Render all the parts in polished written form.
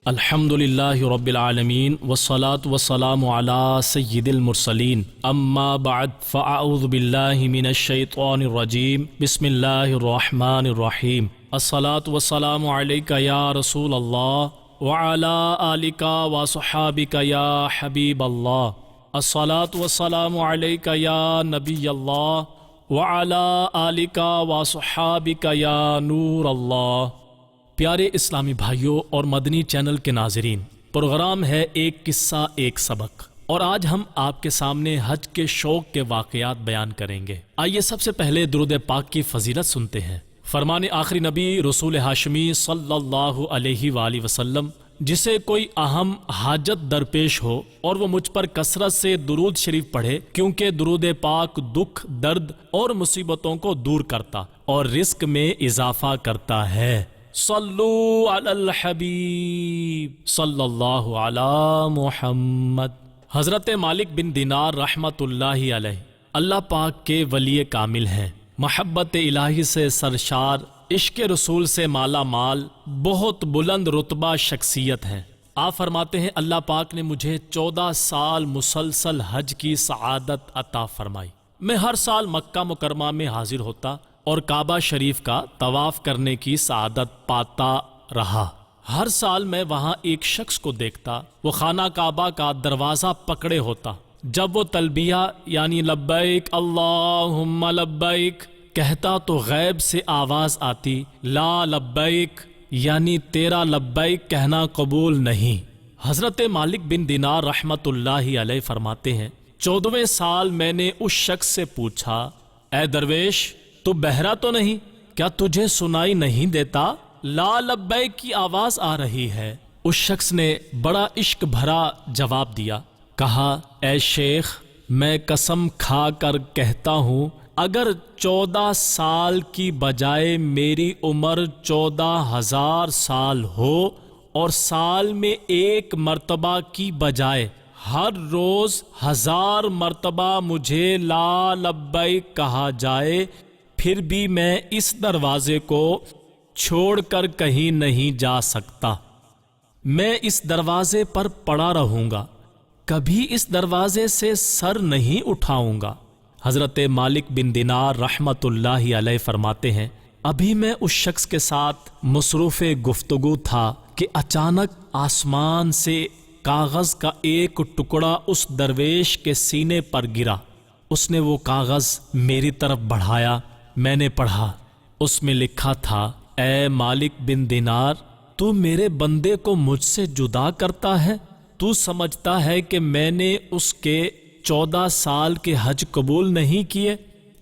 الحمدللہ رب العالمین والصلاة والسلام علی سید المرسلین اما بعد فاعوذ باللہ من الشیطان الرجیم بسم اللہ الرحمن الرحیم الصلاة والسلام علیک یا رسول اللہ وعلی آلک وصحابک یا حبیب اللہ الصلاة والسلام علیک یا نبی اللہ وعلی آلک وصحابک یا نور اللہ۔ پیارے اسلامی بھائیوں اور مدنی چینل کے ناظرین، پروگرام ہے ایک قصہ ایک سبق، اور آج ہم آپ کے سامنے حج کے شوق کے واقعات بیان کریں گے۔ آئیے سب سے پہلے درود پاک کی فضیلت سنتے ہیں۔ فرمان آخری نبی رسول ہاشمی صلی اللہ علیہ وآلہ وسلم، جسے کوئی اہم حاجت درپیش ہو اور وہ مجھ پر کثرت سے درود شریف پڑھے، کیونکہ درود پاک دکھ، درد اور مصیبتوں کو دور کرتا اور رزق میں اضافہ کرتا ہے۔ صلو علی الحبیب صلی اللہ علی محمد۔ حضرت مالک بن دینار رحمت اللہ علیہ اللہ پاک کے ولی کامل ہیں، محبت الہی سے سرشار، عشق رسول سے مالا مال، بہت بلند رتبہ شخصیت ہیں۔ آپ فرماتے ہیں اللہ پاک نے مجھے 14 سال مسلسل حج کی سعادت عطا فرمائی۔ میں ہر سال مکہ مکرمہ میں حاضر ہوتا اور کعبہ شریف کا طواف کرنے کی سعادت پاتا رہا۔ ہر سال میں وہاں ایک شخص کو دیکھتا، وہ خانہ کعبہ کا دروازہ پکڑے ہوتا۔ جب وہ تلبیہ یعنی لبیک اللہم لبیک کہتا تو غیب سے آواز آتی، لا لبیک یعنی تیرا لبیک کہنا قبول نہیں۔ حضرت مالک بن دینار رحمت اللہ علیہ فرماتے ہیں 14ویں سال میں نے اس شخص سے پوچھا، اے درویش تو بہرا تو نہیں؟ کیا تجھے سنائی نہیں دیتا؟ لا لبیک کی آواز آ رہی ہے۔ اس شخص نے بڑا عشق بھرا جواب دیا، کہا اے شیخ میں قسم کھا کر کہتا ہوں، اگر 14 سال کی بجائے میری عمر 14,000 سال ہو اور سال میں ایک مرتبہ کی بجائے ہر روز 1000 مرتبہ مجھے لا لبیک کہا جائے، پھر بھی میں اس دروازے کو چھوڑ کر کہیں نہیں جا سکتا۔ میں اس دروازے پر پڑا رہوں گا، کبھی اس دروازے سے سر نہیں اٹھاؤں گا۔ حضرت مالک بن دینار رحمت اللہ علیہ فرماتے ہیں ابھی میں اس شخص کے ساتھ مصروف گفتگو تھا کہ اچانک آسمان سے کاغذ کا ایک ٹکڑا اس درویش کے سینے پر گرا۔ اس نے وہ کاغذ میری طرف بڑھایا، میں نے پڑھا، اس میں لکھا تھا، اے مالک بن دینار تو میرے بندے کو مجھ سے جدا کرتا ہے؟ تو سمجھتا ہے کہ میں نے اس کے 14 سال کے حج قبول نہیں کیے؟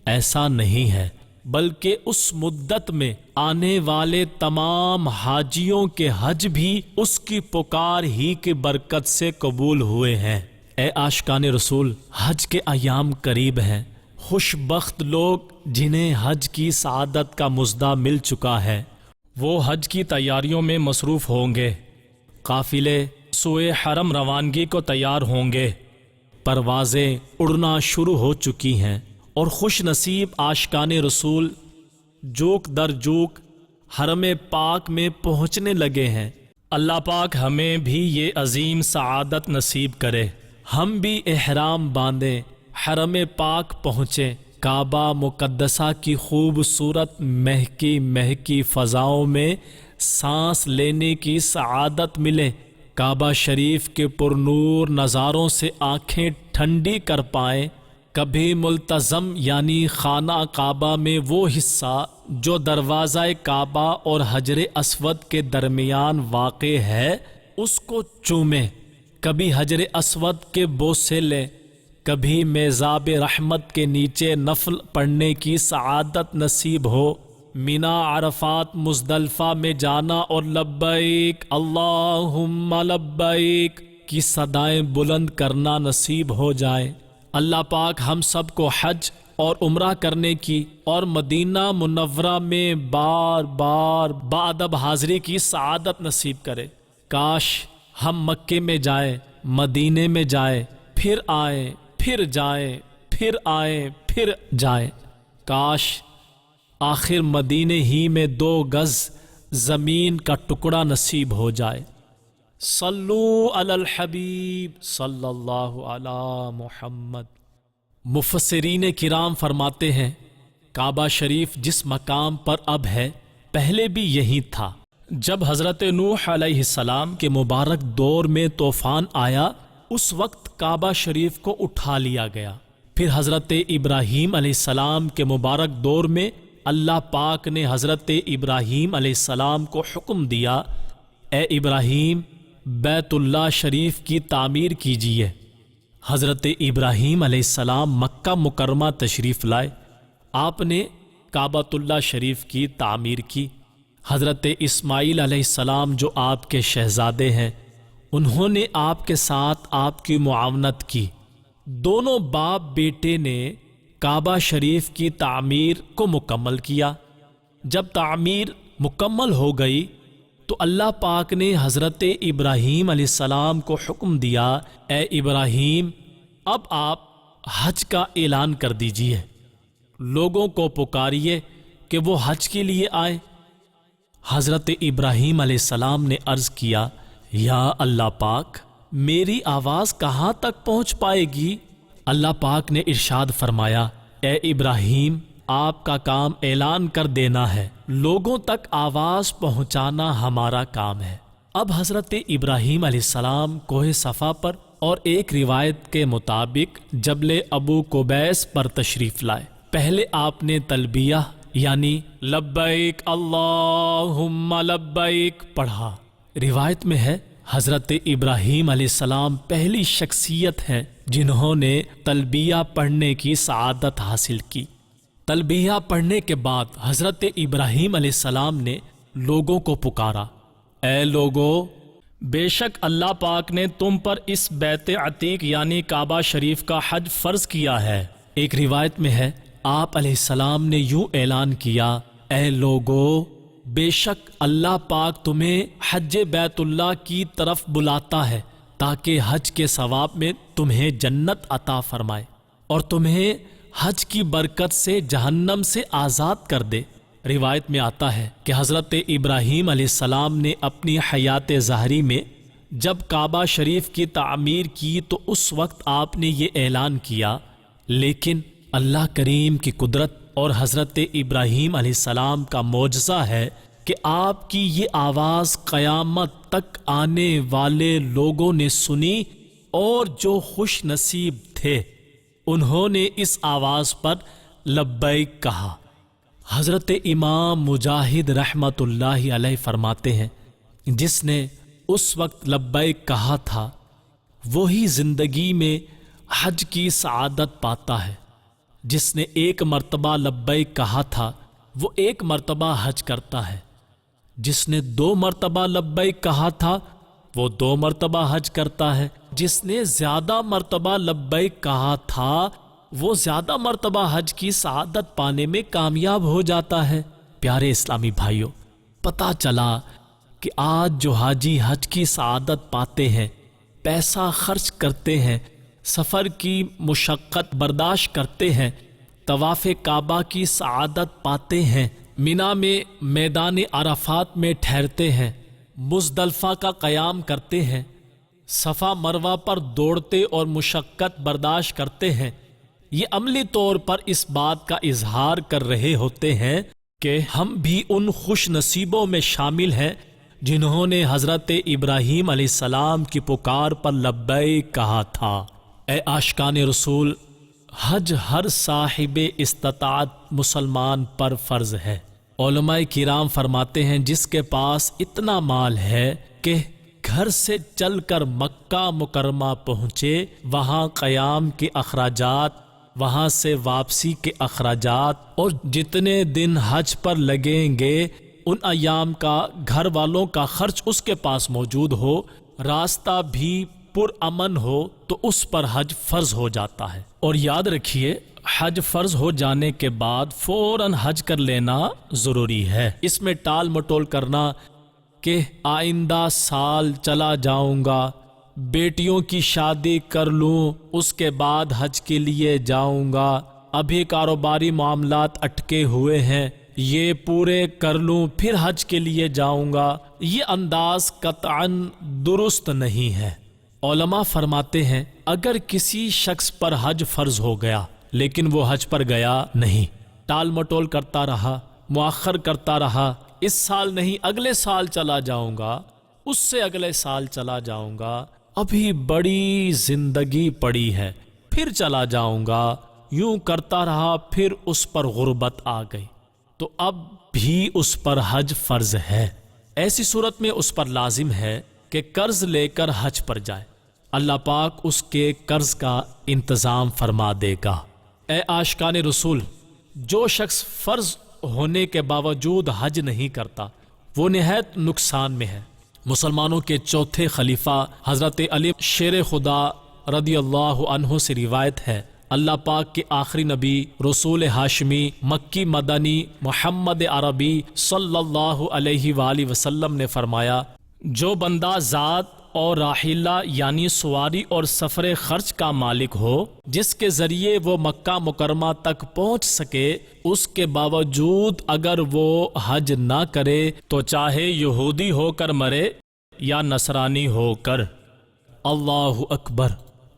ایسا نہیں ہے، بلکہ اس مدت میں آنے والے تمام حاجیوں کے حج بھی اس کی پکار ہی کی برکت سے قبول ہوئے ہیں۔ اے عاشقان رسول، حج کے ایام قریب ہیں۔ خوش بخت لوگ جنہیں حج کی سعادت کا مژدہ مل چکا ہے، وہ حج کی تیاریوں میں مصروف ہوں گے، قافلے سوئے حرم روانگی کو تیار ہوں گے، پروازیں اڑنا شروع ہو چکی ہیں، اور خوش نصیب عاشقان رسول جوک در جوک حرم پاک میں پہنچنے لگے ہیں۔ اللہ پاک ہمیں بھی یہ عظیم سعادت نصیب کرے، ہم بھی احرام باندھیں، حرم پاک پہنچیں، کعبہ مقدسہ کی خوبصورت مہکی مہکی فضاؤں میں سانس لینے کی سعادت ملے، کعبہ شریف کے پرنور نظاروں سے آنکھیں ٹھنڈی کر پائیں۔ کبھی ملتزم یعنی خانہ کعبہ میں وہ حصہ جو دروازہ کعبہ اور حجر اسود کے درمیان واقع ہے اس کو چومیں، کبھی حجر اسود کے بوسے لیں، کبھی میزاب رحمت کے نیچے نفل پڑھنے کی سعادت نصیب ہو، مینا عرفات مزدلفہ میں جانا اور لبیک اللہم لبیک کی صدائیں بلند کرنا نصیب ہو جائے۔ اللہ پاک ہم سب کو حج اور عمرہ کرنے کی اور مدینہ منورہ میں بار بار بادب حاضری کی سعادت نصیب کرے۔ کاش ہم مکے میں جائیں، مدینے میں جائیں، پھر آئیں، پھر جائیں، پھر آئیں، پھر جائیں۔ کاش آخر مدینے ہی میں 2 گز زمین کا ٹکڑا نصیب ہو جائے۔ صلو علی الحبیب صلی اللہ علی محمد۔ مفسرین کرام فرماتے ہیں کعبہ شریف جس مقام پر اب ہے پہلے بھی یہی تھا۔ جب حضرت نوح علیہ السلام کے مبارک دور میں طوفان آیا اس وقت کعبہ شریف کو اٹھا لیا گیا۔ پھر حضرت ابراہیم علیہ السلام کے مبارک دور میں اللہ پاک نے حضرت ابراہیم علیہ السلام کو حکم دیا، اے ابراہیم بیت اللہ شریف کی تعمیر کیجیے۔ حضرت ابراہیم علیہ السلام مکہ مکرمہ تشریف لائے، آپ نے کعبۃ اللہ شریف کی تعمیر کی۔ حضرت اسماعیل علیہ السلام جو آپ کے شہزادے ہیں انہوں نے آپ کے ساتھ آپ کی معاونت کی۔ دونوں باپ بیٹے نے کعبہ شریف کی تعمیر کو مکمل کیا۔ جب تعمیر مکمل ہو گئی تو اللہ پاک نے حضرت ابراہیم علیہ السلام کو حکم دیا، اے ابراہیم اب آپ حج کا اعلان کر دیجئے، لوگوں کو پکاریے کہ وہ حج کے لیے آئے۔ حضرت ابراہیم علیہ السلام نے عرض کیا، یا اللہ پاک میری آواز کہاں تک پہنچ پائے گی؟ اللہ پاک نے ارشاد فرمایا، اے ابراہیم آپ کا کام اعلان کر دینا ہے، لوگوں تک آواز پہنچانا ہمارا کام ہے۔ اب حضرت ابراہیم علیہ السلام کوہ صفا پر اور ایک روایت کے مطابق جبل ابو قبیس پر تشریف لائے۔ پہلے آپ نے تلبیہ یعنی لبیک اللہم لبیک پڑھا۔ روایت میں ہے حضرت ابراہیم علیہ السلام پہلی شخصیت ہیں جنہوں نے تلبیہ پڑھنے کی سعادت حاصل کی۔ تلبیہ پڑھنے کے بعد حضرت ابراہیم علیہ السلام نے لوگوں کو پکارا، اے لوگو بے شک اللہ پاک نے تم پر اس بیت عتیق یعنی کعبہ شریف کا حج فرض کیا ہے۔ ایک روایت میں ہے آپ علیہ السلام نے یوں اعلان کیا، اے لوگو بے شک اللہ پاک تمہیں حج بیت اللہ کی طرف بلاتا ہے تاکہ حج کے ثواب میں تمہیں جنت عطا فرمائے اور تمہیں حج کی برکت سے جہنم سے آزاد کر دے۔ روایت میں آتا ہے کہ حضرت ابراہیم علیہ السلام نے اپنی حیات ظاہری میں جب کعبہ شریف کی تعمیر کی تو اس وقت آپ نے یہ اعلان کیا، لیکن اللہ کریم کی قدرت اور حضرت ابراہیم علیہ السلام کا معجزہ ہے کہ آپ کی یہ آواز قیامت تک آنے والے لوگوں نے سنی اور جو خوش نصیب تھے انہوں نے اس آواز پر لبیک کہا۔ حضرت امام مجاہد رحمت اللہ علیہ فرماتے ہیں جس نے اس وقت لبیک کہا تھا وہی زندگی میں حج کی سعادت پاتا ہے۔ جس نے ایک مرتبہ لبیک کہا تھا وہ ایک مرتبہ حج کرتا ہے، جس نے 2 مرتبہ لبیک کہا تھا وہ 2 مرتبہ حج کرتا ہے، جس نے زیادہ مرتبہ لبیک کہا تھا وہ زیادہ مرتبہ حج کی سعادت پانے میں کامیاب ہو جاتا ہے۔ پیارے اسلامی بھائیوں، پتہ چلا کہ آج جو حاجی حج کی سعادت پاتے ہیں، پیسہ خرچ کرتے ہیں، سفر کی مشقت برداشت کرتے ہیں، طواف کعبہ کی سعادت پاتے ہیں، مینا میں میدان عرفات میں ٹھہرتے ہیں، مزدلفہ کا قیام کرتے ہیں، صفا مروہ پر دوڑتے اور مشقت برداشت کرتے ہیں، یہ عملی طور پر اس بات کا اظہار کر رہے ہوتے ہیں کہ ہم بھی ان خوش نصیبوں میں شامل ہیں جنہوں نے حضرت ابراہیم علیہ السلام کی پکار پر لبیک کہا تھا۔ اے عاشقان رسول، حج ہر صاحب استطاعت مسلمان پر فرض ہے۔ علماء کرام فرماتے ہیں جس کے پاس اتنا مال ہے کہ گھر سے چل کر مکہ مکرمہ پہنچے، وہاں قیام کے اخراجات، وہاں سے واپسی کے اخراجات اور جتنے دن حج پر لگیں گے ان ایام کا گھر والوں کا خرچ اس کے پاس موجود ہو، راستہ بھی پرامن ہو تو اس پر حج فرض ہو جاتا ہے۔ اور یاد رکھیے حج فرض ہو جانے کے بعد فوراً حج کر لینا ضروری ہے۔ اس میں ٹال مٹول کرنا کہ آئندہ سال چلا جاؤں گا، بیٹیوں کی شادی کر لوں اس کے بعد حج کے لیے جاؤں گا، ابھی کاروباری معاملات اٹکے ہوئے ہیں، یہ پورے کر لوں پھر حج کے لیے جاؤں گا، یہ انداز قطعاً درست نہیں ہے۔ علماء فرماتے ہیں اگر کسی شخص پر حج فرض ہو گیا لیکن وہ حج پر گیا نہیں، ٹال مٹول کرتا رہا، مؤخر کرتا رہا، اس سال نہیں اگلے سال چلا جاؤں گا، اس سے اگلے سال چلا جاؤں گا، ابھی بڑی زندگی پڑی ہے پھر چلا جاؤں گا، یوں کرتا رہا، پھر اس پر غربت آ گئی تو اب بھی اس پر حج فرض ہے۔ ایسی صورت میں اس پر لازم ہے کہ قرض لے کر حج پر جائے، اللہ پاک اس کے قرض کا انتظام فرما دے گا۔ اے عاشقان رسول، جو شخص فرض ہونے کے باوجود حج نہیں کرتا وہ نہایت نقصان میں ہے۔ مسلمانوں کے چوتھے خلیفہ حضرت علی شیر خدا رضی اللہ عنہ سے روایت ہے، اللہ پاک کے آخری نبی رسول ہاشمی مکی مدنی محمد عربی صلی اللہ علیہ وآلہ وسلم نے فرمایا، جو بندہ ذات اور راحلہ یعنی سواری اور سفر خرچ کا مالک ہو، جس کے ذریعے وہ مکہ مکرمہ تک پہنچ سکے، اس کے باوجود اگر وہ حج نہ کرے تو چاہے یہودی ہو کر مرے یا نصرانی ہو کر۔ اللہ اکبر۔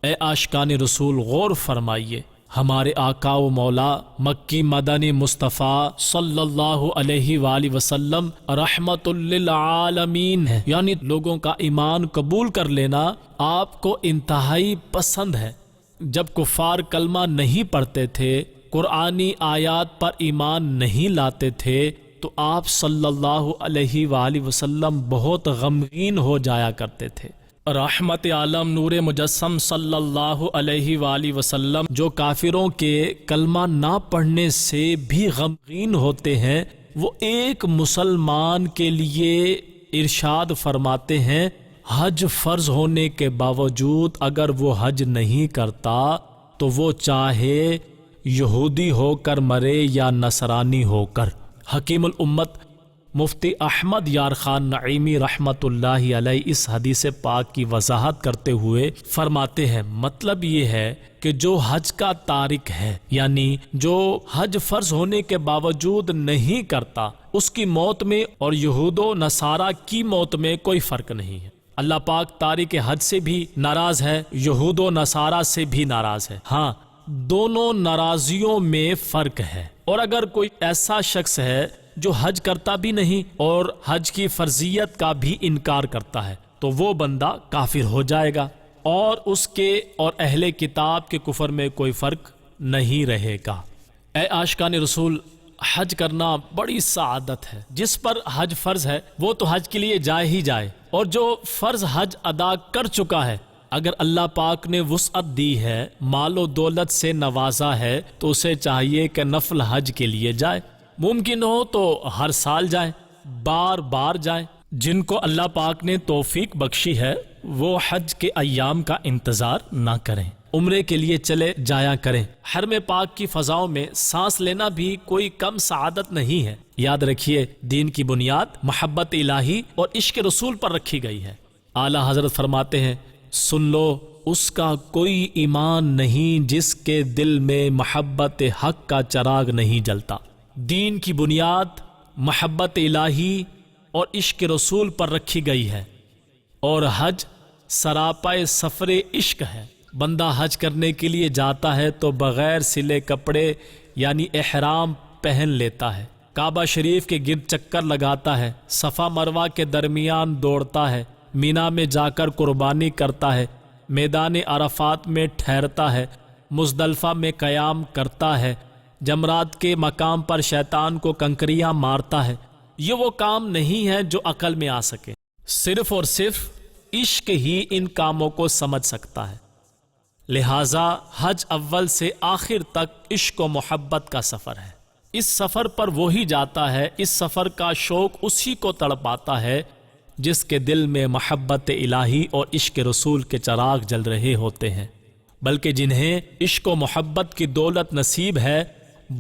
اے عاشقان رسول غور فرمائیے، ہمارے آقا و مولا مکی مدنی مصطفیٰ صلی اللہ علیہ وآلہ وسلم رحمت للعالمین ہے، یعنی لوگوں کا ایمان قبول کر لینا آپ کو انتہائی پسند ہے۔ جب کفار کلمہ نہیں پڑھتے تھے، قرآنی آیات پر ایمان نہیں لاتے تھے تو آپ صلی اللہ علیہ وآلہ وسلم بہت غمگین ہو جایا کرتے تھے۔ رحمت عالم نور مجسم صلی اللہ علیہ وآلہ وسلم جو کافروں کے کلمہ نہ پڑھنے سے بھی غمگین ہوتے ہیں، وہ ایک مسلمان کے لیے ارشاد فرماتے ہیں حج فرض ہونے کے باوجود اگر وہ حج نہیں کرتا تو وہ چاہے یہودی ہو کر مرے یا نصرانی ہو کر۔ حکیم الامت مفتی احمد یار خان نعیمی رحمت اللہ علیہ اس حدیث پاک کی وضاحت کرتے ہوئے فرماتے ہیں، مطلب یہ ہے کہ جو حج کا تارک ہے، یعنی جو حج فرض ہونے کے باوجود نہیں کرتا، اس کی موت میں اور یہود و نصارہ کی موت میں کوئی فرق نہیں ہے۔ اللہ پاک تارک حج سے بھی ناراض ہے، یہود و نصارہ سے بھی ناراض ہے۔ ہاں، دونوں ناراضیوں میں فرق ہے، اور اگر کوئی ایسا شخص ہے جو حج کرتا بھی نہیں اور حج کی فرضیت کا بھی انکار کرتا ہے تو وہ بندہ کافر ہو جائے گا، اور اس کے اور اہل کتاب کے کفر میں کوئی فرق نہیں رہے گا۔ اے عاشقان رسول، حج کرنا بڑی سعادت ہے۔ جس پر حج فرض ہے وہ تو حج کے لیے جائے ہی جائے، اور جو فرض حج ادا کر چکا ہے، اگر اللہ پاک نے وسعت دی ہے، مال و دولت سے نوازا ہے، تو اسے چاہیے کہ نفل حج کے لیے جائے، ممکن ہو تو ہر سال جائیں، بار بار جائیں۔ جن کو اللہ پاک نے توفیق بخشی ہے وہ حج کے ایام کا انتظار نہ کریں، عمرے کے لیے چلے جایا کریں۔ حرم پاک کی فضاؤں میں سانس لینا بھی کوئی کم سعادت نہیں ہے۔ یاد رکھیے، دین کی بنیاد محبت الہی اور عشق رسول پر رکھی گئی ہے۔ اعلیٰ حضرت فرماتے ہیں، سن لو، اس کا کوئی ایمان نہیں جس کے دل میں محبت حق کا چراغ نہیں جلتا۔ دین کی بنیاد محبت الہی اور عشق رسول پر رکھی گئی ہے، اور حج سراپائے سفر عشق ہے۔ بندہ حج کرنے کے لیے جاتا ہے تو بغیر سلے کپڑے یعنی احرام پہن لیتا ہے، کعبہ شریف کے گرد چکر لگاتا ہے، صفا مروہ کے درمیان دوڑتا ہے، مینا میں جا کر قربانی کرتا ہے، میدان عرفات میں ٹھہرتا ہے، مزدلفہ میں قیام کرتا ہے، جمرات کے مقام پر شیطان کو کنکریاں مارتا ہے۔ یہ وہ کام نہیں ہے جو عقل میں آ سکے، صرف اور صرف عشق ہی ان کاموں کو سمجھ سکتا ہے۔ لہٰذا حج اول سے آخر تک عشق و محبت کا سفر ہے۔ اس سفر پر وہی جاتا ہے، اس سفر کا شوق اسی کو تڑپاتا ہے جس کے دل میں محبت الہی اور عشق رسول کے چراغ جل رہے ہوتے ہیں، بلکہ جنہیں عشق و محبت کی دولت نصیب ہے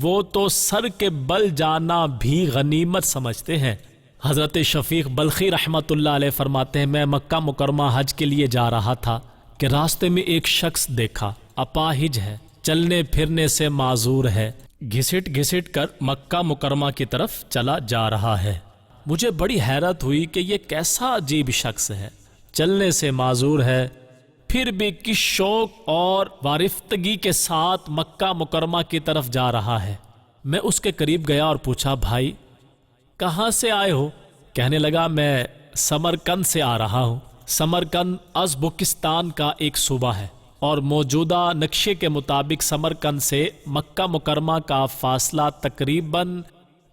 وہ تو سر کے بل جانا بھی غنیمت سمجھتے ہیں۔ حضرت شفیق بلخی رحمت اللہ علیہ فرماتے ہیں، میں مکہ مکرمہ حج کے لیے جا رہا تھا کہ راستے میں ایک شخص دیکھا، اپاہج ہے، چلنے پھرنے سے معذور ہے، گھسٹ گھسٹ کر مکہ مکرمہ کی طرف چلا جا رہا ہے۔ مجھے بڑی حیرت ہوئی کہ یہ کیسا عجیب شخص ہے، چلنے سے معذور ہے، پھر بھی کس شوق اور وارفتگی کے ساتھ مکہ مکرمہ کی طرف جا رہا ہے۔ میں اس کے قریب گیا اور پوچھا، بھائی کہاں سے آئے ہو؟ کہنے لگا، میں سمرقند سے آ رہا ہوں۔ سمرقند ازبکستان کا ایک صوبہ ہے اور موجودہ نقشے کے مطابق سمرقند سے مکہ مکرمہ کا فاصلہ تقریباً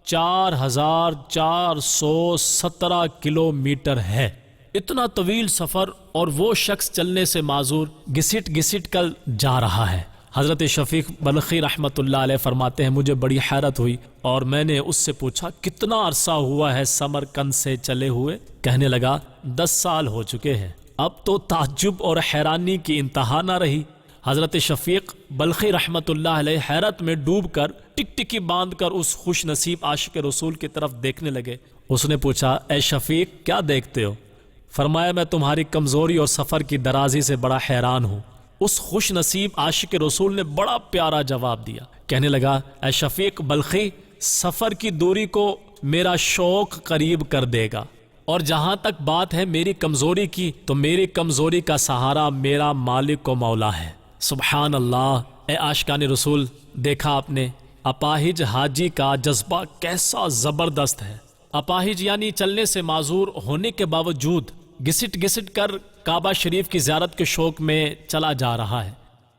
4417 کلومیٹر ہے۔ اتنا طویل سفر اور وہ شخص چلنے سے معذور گھسٹ گھسٹ کر جا رہا ہے۔ حضرت شفیق بلخی رحمت اللہ علیہ فرماتے ہیں، مجھے بڑی حیرت ہوئی اور میں نے اس سے پوچھا، کتنا عرصہ ہوا ہے سمرقند سے چلے ہوئے؟ کہنے لگا، 10 سال ہو چکے ہیں۔ اب تو تعجب اور حیرانی کی انتہا نہ رہی۔ حضرت شفیق بلخی رحمت اللہ علیہ حیرت میں ڈوب کر ٹکٹکی باندھ کر اس خوش نصیب عاشق رسول کی طرف دیکھنے لگے۔ اس نے پوچھا، اے شفیق کیا دیکھتے ہو؟ فرمایا، میں تمہاری کمزوری اور سفر کی درازی سے بڑا حیران ہوں۔ اس خوش نصیب عاشق رسول نے بڑا پیارا جواب دیا، کہنے لگا، اے شفیق بلخی، سفر کی دوری کو میرا شوق قریب کر دے گا، اور جہاں تک بات ہے میری کمزوری کی، تو میری کمزوری کا سہارا میرا مالک و مولا ہے۔ سبحان اللہ۔ اے عاشقان رسول، دیکھا آپ نے اپاہج حاجی کا جذبہ کیسا زبردست ہے۔ اپاہج یعنی چلنے سے معذور ہونے کے باوجود گھسٹ گھسٹ کر کعبہ شریف کی زیارت کے شوق میں چلا جا رہا ہے۔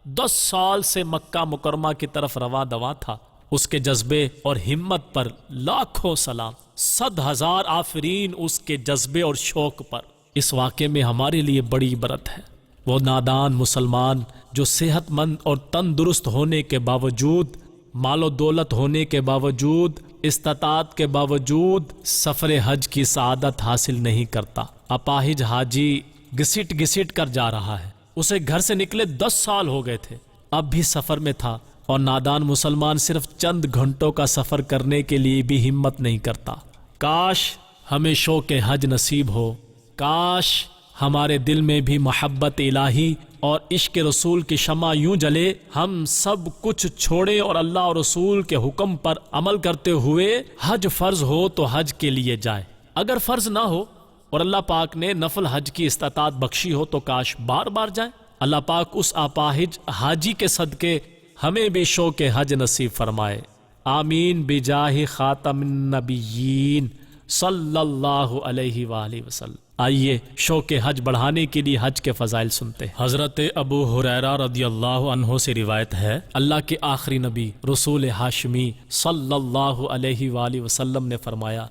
10 سال سے مکہ مکرمہ کی طرف رواں دواں تھا۔ اس کے جذبے اور ہمت پر لاکھوں سلام، 100,000 آفرین اس کے جذبے اور شوق پر۔ اس واقعے میں ہمارے لیے بڑی عبرت ہے۔ وہ نادان مسلمان جو صحت مند اور تندرست ہونے کے باوجود، مال و دولت ہونے کے باوجود، استطاعت کے باوجود سفر حج کی سعادت حاصل نہیں کرتا۔ اپاہج حاجی گھسٹ گھسٹ کر جا رہا ہے۔ اسے گھر سے نکلے 10 سال ہو گئے تھے، اب بھی سفر میں تھا، اور نادان مسلمان صرف چند گھنٹوں کا سفر کرنے کے لیے بھی ہمت نہیں کرتا۔ کاش ہمیں شوق حج نصیب ہو، کاش ہمارے دل میں بھی محبت الہی اور عشق رسول کی شمع یوں جلے، ہم سب کچھ چھوڑیں اور اللہ اور رسول کے حکم پر عمل کرتے ہوئے حج فرض ہو تو حج کے لیے جائے۔ اگر فرض نہ ہو اور اللہ پاک نے نفل حج کی استطاعت بخشی ہو تو کاش بار بار جائیں۔ اللہ پاک اس اپاہج حاجی کے صدقے ہمیں بھی شوق حج نصیب فرمائے، آمین بجاہ خاتم النبیین صلی اللہ علیہ وآلہ وسلم۔ آئیے شوق حج بڑھانے کے لیے حج کے فضائل سنتے ہیں۔ حضرت ابو ہریرہ رضی اللہ عنہ سے روایت ہے، اللہ کے آخری نبی رسول ہاشمی صلی اللہ علیہ وآلہ وسلم نے فرمایا،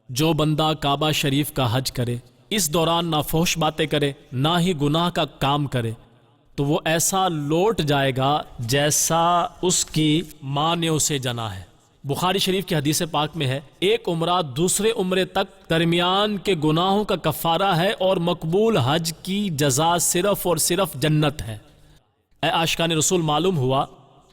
جو بندہ کعبہ شریف کا حج کرے، اس دوران نہ فحش باتیں کرے نہ ہی گناہ کا کام کرے، تو وہ ایسا لوٹ جائے گا جیسا اس کی ماں نے اسے جنا ہے۔ بخاری شریف کی حدیث پاک میں ہے، ایک عمرہ دوسرے عمرے تک درمیان کے گناہوں کا کفارہ ہے اور مقبول حج کی جزا صرف اور صرف جنت ہے۔ اے عاشقان رسول، معلوم ہوا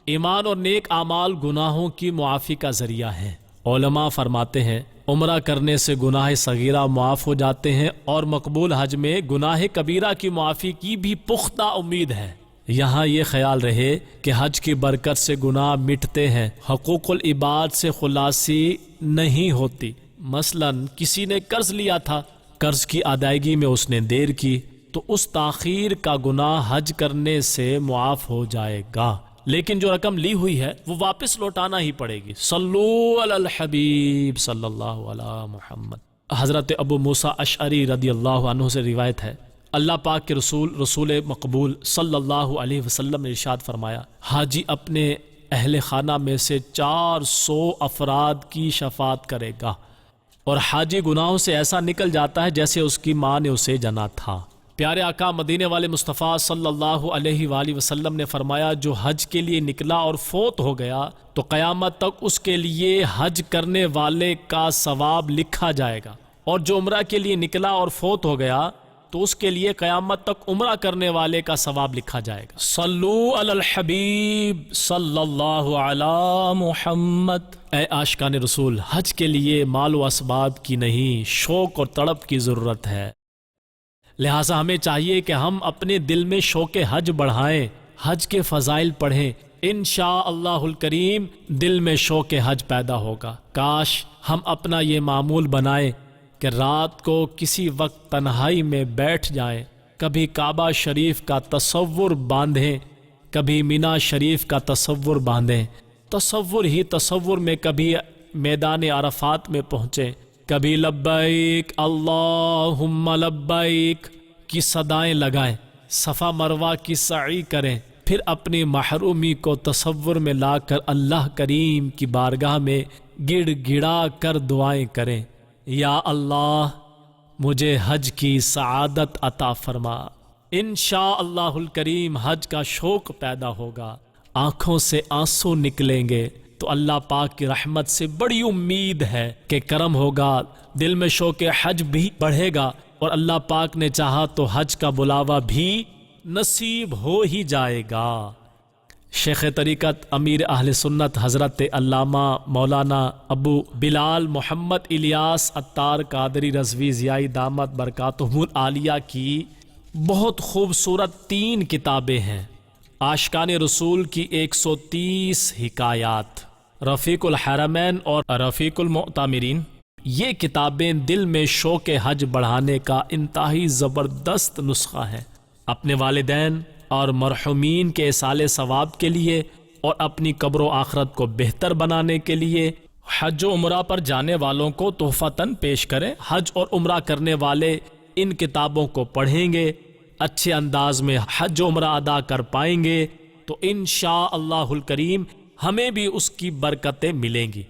ایمان اور نیک اعمال گناہوں کی معافی کا ذریعہ ہے۔ علماء فرماتے ہیں عمرہ کرنے سے گناہ صغیرہ معاف ہو جاتے ہیں اور مقبول حج میں گناہ کبیرہ کی معافی کی بھی پختہ امید ہے۔ یہاں یہ خیال رہے کہ حج کی برکت سے گناہ مٹتے ہیں، حقوق العباد سے خلاصی نہیں ہوتی۔ مثلا کسی نے قرض لیا تھا، قرض کی ادائیگی میں اس نے دیر کی تو اس تاخیر کا گناہ حج کرنے سے معاف ہو جائے گا، لیکن جو رقم لی ہوئی ہے وہ واپس لوٹانا ہی پڑے گی۔ صلو علی الحبیب صلی اللہ علی محمد۔ حضرت ابو موسیٰ اشعری رضی اللہ عنہ سے روایت ہے، اللہ پاک کے رسول مقبول صلی اللہ علیہ وسلم نے ارشاد فرمایا، حاجی اپنے اہل خانہ میں سے 400 افراد کی شفاعت کرے گا، اور حاجی گناہوں سے ایسا نکل جاتا ہے جیسے اس کی ماں نے اسے جنا تھا۔ پیارے آقا مدینے والے مصطفیٰ صلی اللہ علیہ وآلہ وسلم نے فرمایا، جو حج کے لیے نکلا اور فوت ہو گیا تو قیامت تک اس کے لیے حج کرنے والے کا ثواب لکھا جائے گا، اور جو عمرہ کے لیے نکلا اور فوت ہو گیا تو اس کے لیے قیامت تک عمرہ کرنے والے کا ثواب لکھا جائے گا۔ صلو علی الحبیب صلی اللہ علی محمد۔ اے عاشقان رسول، حج کے لیے مال و اسباب کی نہیں، شوق اور تڑپ کی ضرورت ہے۔ لہٰذا ہمیں چاہیے کہ ہم اپنے دل میں شوق حج بڑھائیں، حج کے فضائل پڑھیں، انشاء اللہ الکریم دل میں شوق حج پیدا ہوگا۔ کاش ہم اپنا یہ معمول بنائیں کہ رات کو کسی وقت تنہائی میں بیٹھ جائیں، کبھی کعبہ شریف کا تصور باندھیں، کبھی مینا شریف کا تصور باندھیں، تصور ہی تصور میں کبھی میدان عرفات میں پہنچیں، کبھی لبیک اللہم لبیک کی صدائیں لگائیں، صفا مروہ کی سعی کریں، پھر اپنی محرومی کو تصور میں لا کر اللہ کریم کی بارگاہ میں گڑ گڑا کر دعائیں کریں، یا اللہ مجھے حج کی سعادت عطا فرما۔ انشاء اللہ الکریم حج کا شوق پیدا ہوگا، آنکھوں سے آنسو نکلیں گے تو اللہ پاک کی رحمت سے بڑی امید ہے کہ کرم ہوگا، دل میں شوق حج بھی بڑھے گا، اور اللہ پاک نے چاہا تو حج کا بلاوا بھی نصیب ہو ہی جائے گا۔ شیخ طریقت امیر اہل سنت حضرت علامہ مولانا ابو بلال محمد الیاس عطار قادری رضوی ضیائی دامت برکاتہم العالیہ کی بہت خوبصورت 3 کتابیں ہیں۔ عاشقان رسول کی 130 حکایات، رفیق الحرمین اور رفیق المعتمرین، یہ کتابیں دل میں شوق حج بڑھانے کا انتہائی زبردست نسخہ ہے۔ اپنے والدین اور مرحومین کے ایصال ثواب کے لیے اور اپنی قبر و آخرت کو بہتر بنانے کے لیے حج و عمرہ پر جانے والوں کو تحفتاً پیش کریں۔ حج اور عمرہ کرنے والے ان کتابوں کو پڑھیں گے، اچھے انداز میں حج و عمرہ ادا کر پائیں گے تو انشاء اللہ الکریم ہمیں بھی اس کی برکتیں ملیں گی۔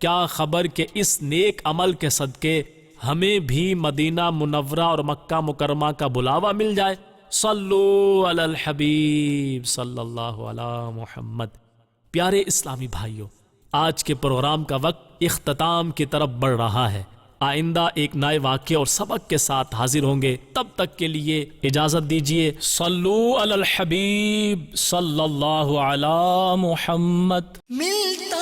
کیا خبر کہ اس نیک عمل کے صدقے ہمیں بھی مدینہ منورہ اور مکہ مکرمہ کا بلاوا مل جائے۔ صلو علی الحبیب صلی اللہ علی محمد۔ پیارے اسلامی بھائیوں، آج کے پروگرام کا وقت اختتام کی طرف بڑھ رہا ہے۔ آئندہ ایک نئے واقعے اور سبق کے ساتھ حاضر ہوں گے، تب تک کے لیے اجازت دیجیے۔ صلو علی الحبیب صلی اللہ علی محمد۔ ملتا